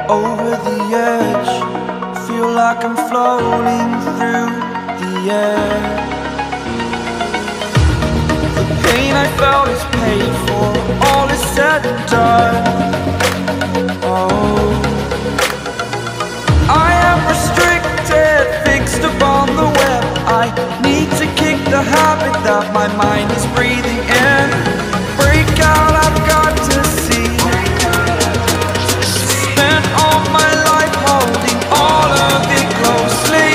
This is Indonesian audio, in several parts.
Over the edge, feel like I'm floating through the air. The pain I felt is paid for, all is said and done. Oh, I am restricted, fixed upon the web. I need to kick the habit that my mind is breathing in. Break out, I've got to see. Spent all my life holding all of it closely.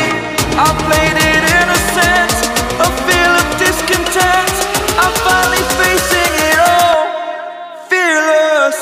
I played it innocent, a feel of discontent. I'm finally facing it all, fearless.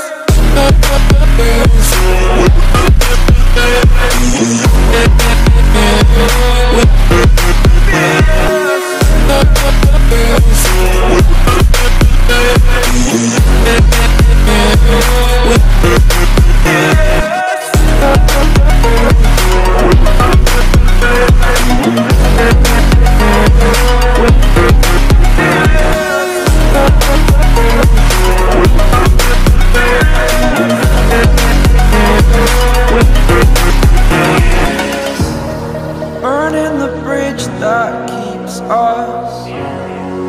Burning the bridge that keeps us.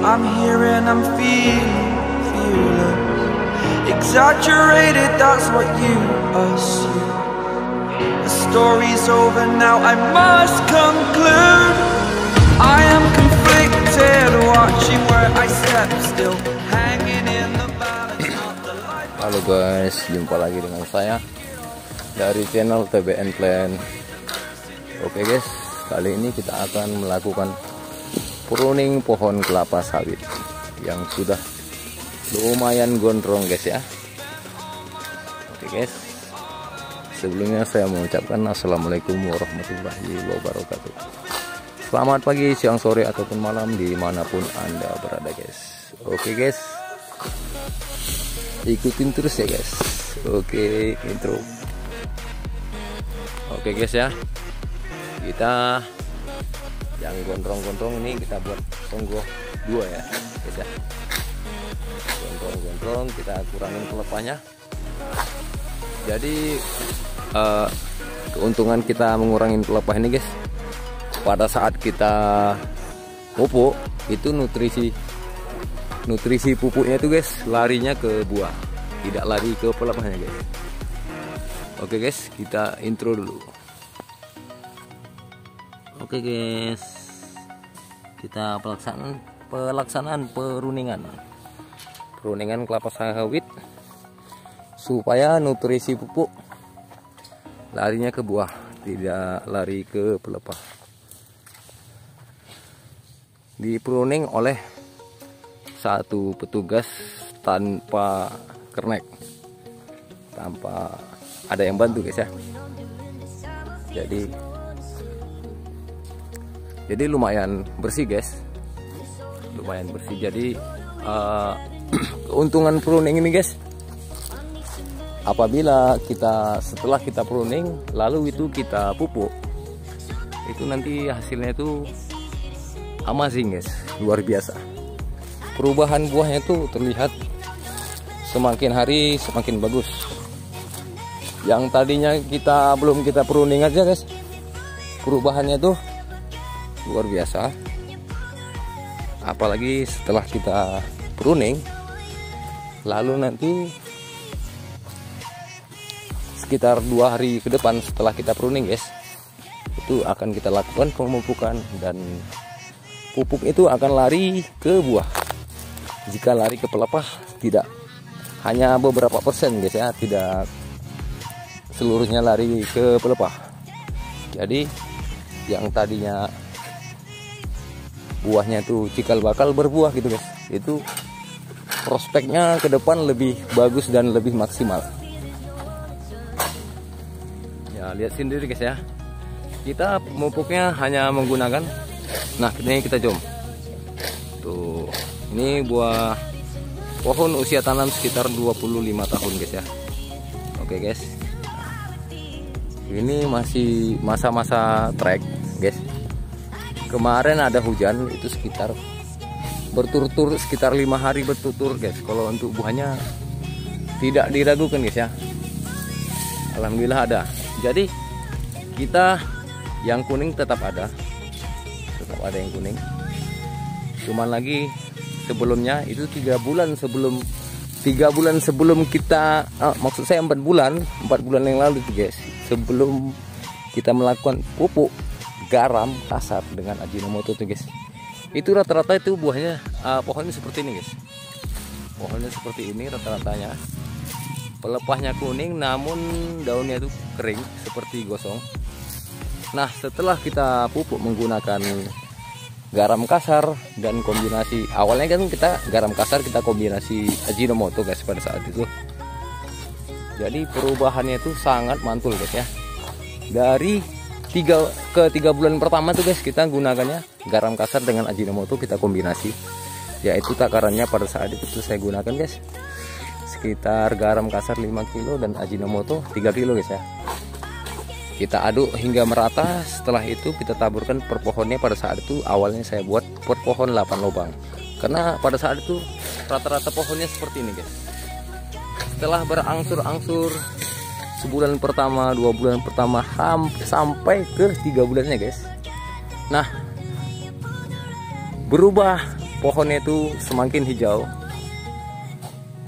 I'm here and I'm feeling fearless. Exaggerated, that's what you assume. The story's over now, I must conclude. I am conflicted, watching where I step still, hanging in the balance of the life. Halo guys, jumpa lagi dengan saya dari channel TBN Plan. Oke guys, kali ini kita akan melakukan pruning pohon kelapa sawit yang sudah lumayan gondrong guys ya. Oke guys, sebelumnya saya mengucapkan assalamualaikum warahmatullahi wabarakatuh. Selamat pagi, siang, sore, ataupun malam dimanapun anda berada guys. Oke guys, ikutin terus ya guys. Oke, intro. Oke guys ya, kita yang gondrong-gondrong ini kita buat songgoh 2 ya guys ya. Gondrong-gondrong kita kurangin pelepahnya. Jadi keuntungan kita mengurangin pelepah ini guys, pada saat kita pupuk itu nutrisi pupuknya itu guys larinya ke buah, tidak lari ke pelepahnya guys. Oke guys, kita intro dulu. Oke guys, kita pelaksanaan peruningan kelapa sawit supaya nutrisi pupuk larinya ke buah, tidak lari ke pelepah. Dipruning oleh satu petugas tanpa kernek, tanpa ada yang bantu guys ya. Jadi lumayan bersih guys, lumayan bersih. Jadi keuntungan pruning ini guys, apabila setelah kita pruning lalu itu kita pupuk, itu nanti hasilnya itu amazing guys, luar biasa. Perubahan buahnya itu terlihat semakin hari semakin bagus. Yang tadinya belum kita pruning aja guys, perubahannya tuh luar biasa. Apalagi setelah kita pruning, lalu nanti sekitar 2 hari ke depan setelah kita pruning guys, itu akan kita lakukan pemupukan, dan pupuk itu akan lari ke buah. Jika lari ke pelepah tidak, hanya beberapa persen guys ya, tidak seluruhnya lari ke pelepah. Jadi yang tadinya buahnya itu cikal bakal berbuah gitu guys, itu prospeknya ke depan lebih bagus dan lebih maksimal. Ya lihat sendiri guys ya, kita pupuknya hanya menggunakan, nah ini kita zoom tuh, ini buah pohon usia tanam sekitar 25 tahun guys ya. Oke guys, ini masih masa-masa trek guys, kemarin ada hujan itu sekitar berturut-turut sekitar 5 hari berturut-turut guys. Kalau untuk buahnya tidak diragukan guys ya, alhamdulillah ada. Jadi kita yang kuning tetap ada yang kuning, cuman lagi sebelumnya itu 3 bulan sebelum kita maksud saya 4 bulan yang lalu tuh guys, sebelum kita melakukan pupuk garam kasar dengan Ajinomoto tuh guys, itu rata-rata itu buahnya pohonnya seperti ini guys. Pohonnya seperti ini rata-ratanya, pelepahnya kuning namun daunnya itu kering seperti gosong. Nah setelah kita pupuk menggunakan garam kasar dan kombinasi, awalnya kan kita garam kasar kita kombinasi Ajinomoto guys pada saat itu. Jadi perubahannya itu sangat mantul guys ya. Dari 3 bulan pertama tuh guys kita gunakannya garam kasar dengan Ajinomoto kita kombinasi, yaitu takarannya pada saat itu tuh saya gunakan guys sekitar garam kasar 5 kilo dan Ajinomoto 3 kilo guys ya. Kita aduk hingga merata, setelah itu kita taburkan per pohonnya. Pada saat itu awalnya saya buat per pohon 8 lubang, karena pada saat itu rata-rata pohonnya seperti ini guys. Setelah berangsur-angsur sebulan pertama, 2 bulan pertama, sampai ke 3 bulannya guys. Nah berubah pohonnya itu semakin hijau,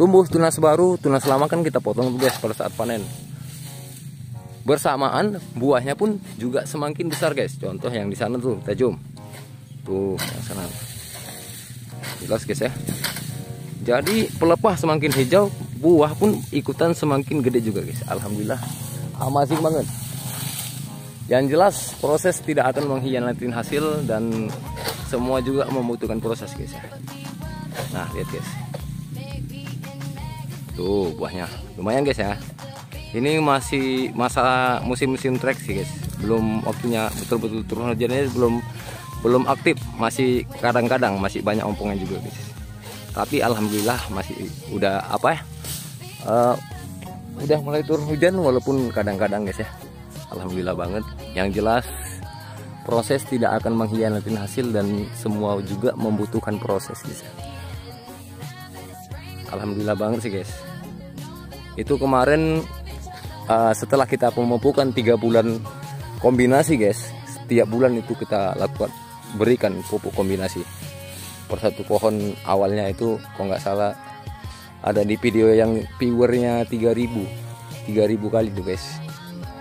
tumbuh tunas baru. Tunas lama kan kita potong guys pada saat panen. Bersamaan buahnya pun juga semakin besar guys. Contoh yang di sana tuh kita zoom tuh yang sana, jelas guys ya. Jadi pelepah semakin hijau, buah pun ikutan semakin gede juga guys. Alhamdulillah, amazing banget. Yang jelas proses tidak akan mengkhianatin hasil, dan semua juga membutuhkan proses guys ya. Nah lihat guys, tuh buahnya lumayan guys ya. Ini masih masa musim-musim trek sih guys, belum waktunya betul-betul turun hujannya, belum aktif, masih kadang-kadang masih banyak ompongnya juga guys. Tapi alhamdulillah masih udah udah mulai turun hujan walaupun kadang-kadang guys ya. Alhamdulillah banget. Yang jelas proses tidak akan mengkhianatin hasil, dan semua juga membutuhkan proses guys. Alhamdulillah banget sih guys. Itu kemarin setelah kita pemupukan 3 bulan kombinasi guys, setiap bulan itu kita lakukan berikan pupuk kombinasi per satu pohon. Awalnya itu kalau nggak salah ada di video yang viewernya 3000 kali tuh guys.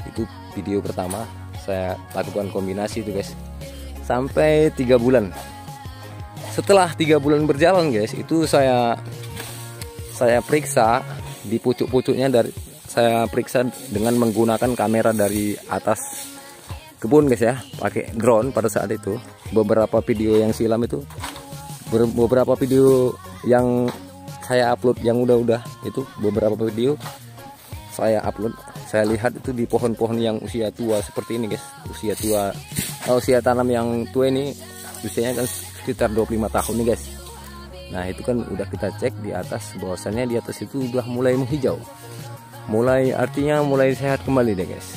Itu video pertama saya lakukan kombinasi tuh guys sampai 3 bulan. Setelah 3 bulan berjalan guys, itu saya periksa di pucuk-pucuknya, saya periksa dengan menggunakan kamera dari atas kebun guys ya, pakai drone pada saat itu. Beberapa video yang silam itu, beberapa video yang saya upload yang udah itu, beberapa video saya upload, saya lihat itu di pohon-pohon yang usia tua seperti ini guys. Usia tua, usia tanam yang tua ini usianya kan sekitar 25 tahun nih guys. Nah itu kan udah kita cek di atas, bahwasannya di atas itu udah mulai menghijau, artinya mulai sehat kembali deh guys.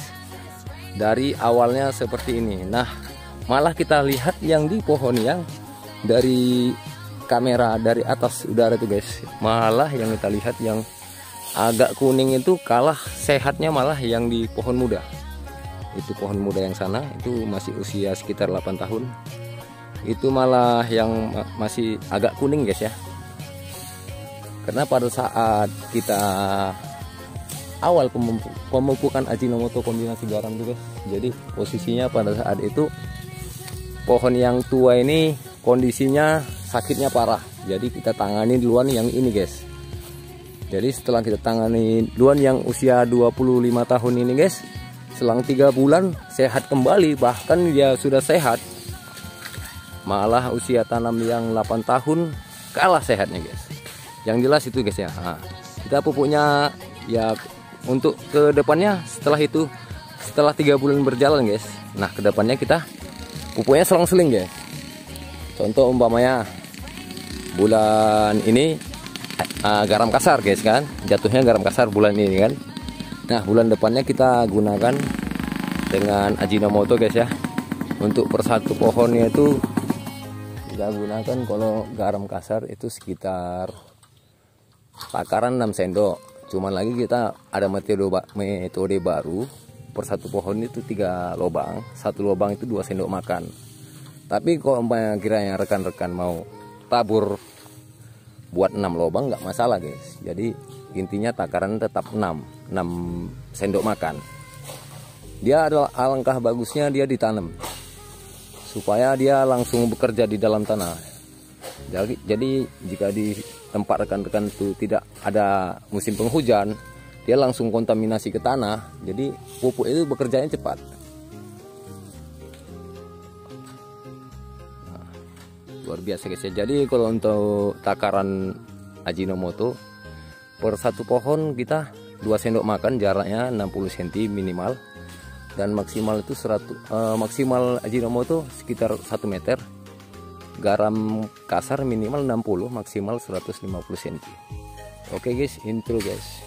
Dari awalnya seperti ini. Nah malah kita lihat yang di pohon yang dari kamera dari atas udara tuh guys, malah yang kita lihat yang agak kuning itu kalah sehatnya malah yang di pohon muda. Itu pohon muda yang sana itu masih usia sekitar 8 tahun, itu malah yang masih agak kuning guys ya. Karena pada saat kita awal pemupukan Ajinomoto kombinasi garam tuh guys, jadi posisinya pada saat itu pohon yang tua ini kondisinya sakitnya parah, jadi kita tangani duluan yang ini guys. Jadi setelah kita tangani duluan yang usia 25 tahun ini guys, selang 3 bulan sehat kembali, bahkan dia sudah sehat, malah usia tanam yang 8 tahun kalah sehatnya guys. Yang jelas itu guys ya. Nah, kita pupuknya ya untuk ke depannya setelah itu, setelah 3 bulan berjalan guys, nah ke depannya kita pupuknya selang-seling guys. Contoh umpamanya bulan ini garam kasar guys kan, jatuhnya garam kasar bulan ini kan. Nah bulan depannya kita gunakan dengan Ajinomoto guys ya, Untuk per satu pohonnya itu kita gunakan, kalau garam kasar itu sekitar takaran 6 sendok. Cuman lagi kita ada metode baru, per satu pohon itu 3 lubang, satu lubang itu 2 sendok makan. Tapi kalau kiranya rekan-rekan mau tabur buat 6 lubang nggak masalah guys. Jadi intinya takaran tetap 6 sendok makan. Dia adalah alangkah bagusnya dia ditanam supaya dia langsung bekerja di dalam tanah. Jadi jika di tempat rekan-rekan itu tidak ada musim penghujan, dia langsung kontaminasi ke tanah. Jadi pupuk itu bekerjanya cepat. Nah, luar biasa guys ya. Jadi kalau untuk takaran Ajinomoto per satu pohon kita 2 sendok makan, jaraknya 60 cm minimal. Dan maksimal itu maksimal Ajinomoto sekitar 1 meter. Garam kasar minimal 60, maksimal 150 cm. Oke guys, intro guys.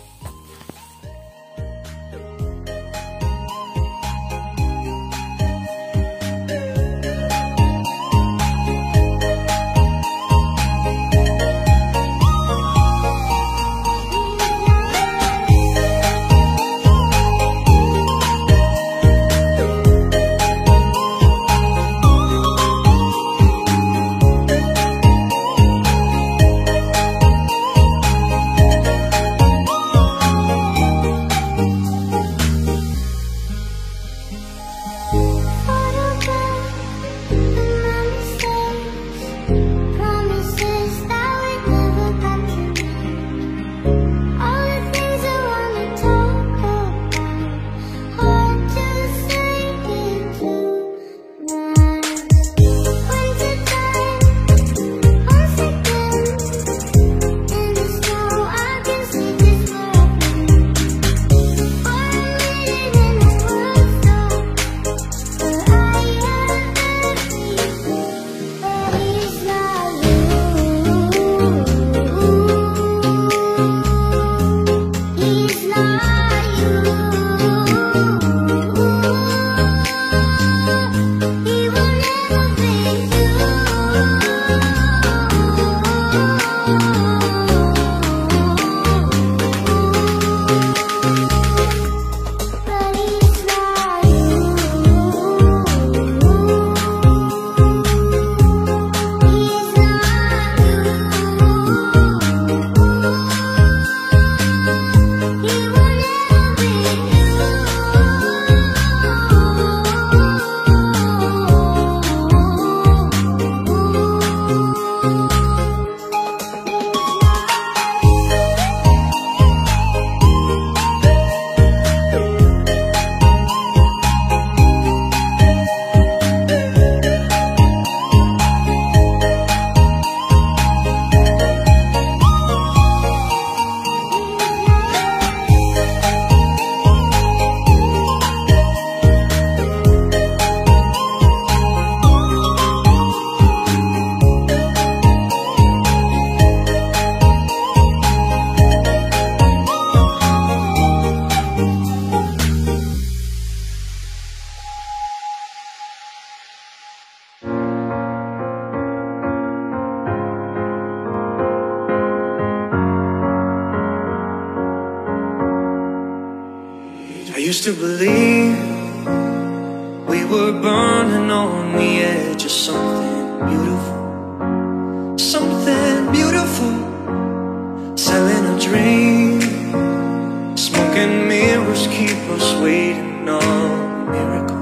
I used to believe we were burning on the edge of something beautiful, selling a dream. Smoke and mirrors keep us waiting on a miracle.